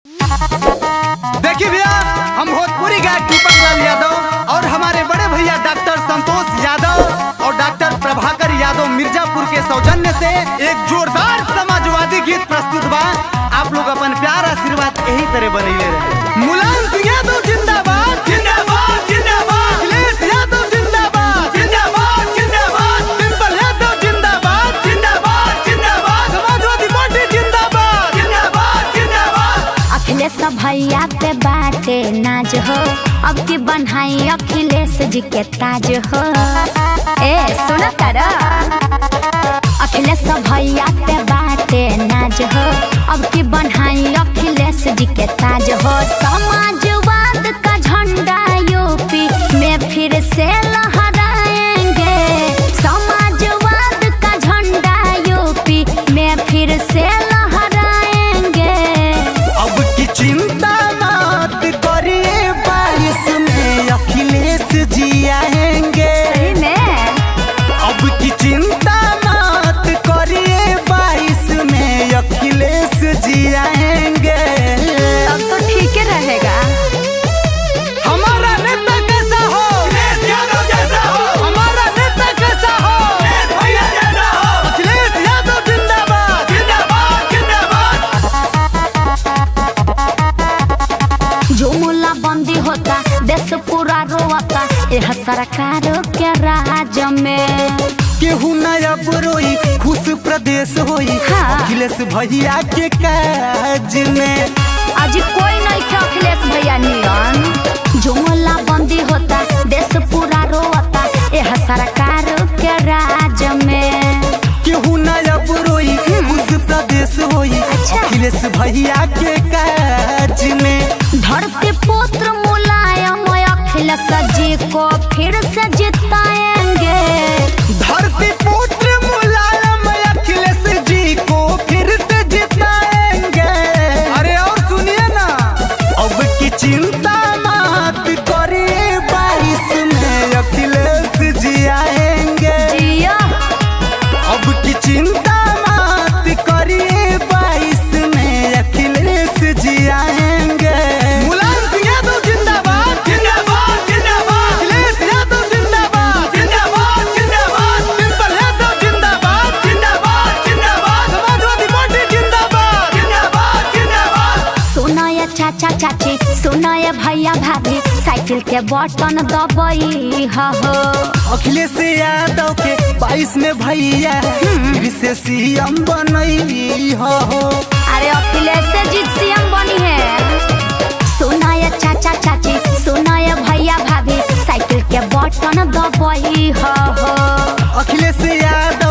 देखिए भैया, हम भोजपुरी गायक दीपक लाल यादव और हमारे बड़े भैया डॉक्टर संतोष यादव और डॉक्टर प्रभाकर यादव मिर्जापुर के सौजन्य से एक जोरदार समाजवादी गीत प्रस्तुत बा। आप लोग अपन प्यार आशीर्वाद यही तरह बनैले रहे। मुलायम सिंह यादव जिंदाबाद जिंदाबाद जिंदाबाद, अखिलेश यादव जिंदाबाद जिंदाबाद जिंदाबाद, डिंपल यादव जिंदाबाद जिंदाबाद जिंदाबाद, समाजवादी पार्टी जिंदाबाद जिंदाबाद जिंदाबाद। अखिलेश भैया पे बाटे नाज हो, अब की बनाई अखिलेश जी के ताज हो। ए सुना करा, अखिलेश भैया पे बाटे नाज हो, अब की बनाई अखिलेश जी के ताज हो। समाजवाद का झंडा यूपी में फिर से लहराएंगे, समाजवाद का झंडा यूपी में फिर से लहराएंगे। अब की चिंता मत करिए, 22 में अखिलेश जी आएंगे। सही में अब की चिंता मत करिए, 22 में अखिलेश जी आएंगे। अब तो ठीक रहेगा। हमारा नेता कैसा हो, अखिलेश यादव जैसा हो। हमारा नेता कैसा हो, अखिलेश भैया जैसा हो। अखिलेश यादव जिंदाबाद जिंदाबाद जिंदाबाद। जो मुला बंदी होता देश पूरा रोता, यह सरकार के राज में केहू नया बुरोई खुश प्रदेश होई। हाँ। अखिलेश भैया के काज में आज कोई नहीं खे अखिलेश भैया नियन। जो मुला बंदी होता देश पूरा रोता, यह सरकार के राज में केहू नया बुरोई खुश प्रदेश होई। अच्छा। अखिलेश भैया के काज में धरती पुत्र मुलायम अखिलेश जी को फिर से जिताएंगे। धरती पुत्र मुलायम अखिलेश जी को फिर से जिताएंगे। अरे और सुनिए ना, अब की चिंता मत करिए, 22 में अखिलेश जी आएंगे। जिया अब की चिंता मत करिए, 22 में अखिलेश जी आएंगे। मुलायम सिंह यादव जिंदाबाद जिंदाबाद जिंदाबाद, अखिलेश यादव जिंदाबाद जिंदाबाद जिंदाबाद, डिंपल यादव जिंदाबाद जिंदाबाद जिंदाबाद, समाजवादी पार्टी जिंदाबाद जिंदाबाद जिंदाबाद। सुनो ये चाचा चाची, सुनो ये भैया भाभी, साइकिल के बटन दबाई हो। अखिलेश यादव के 22 में भैया फिर से सीएम बनई हो। अरे अखिलेश से जीत सीएम बनी है। सुनो ये चाचा चाची, सुनो ये भैया भाभी, साइकिल के बटन दबाई हो। अखिलेश यादव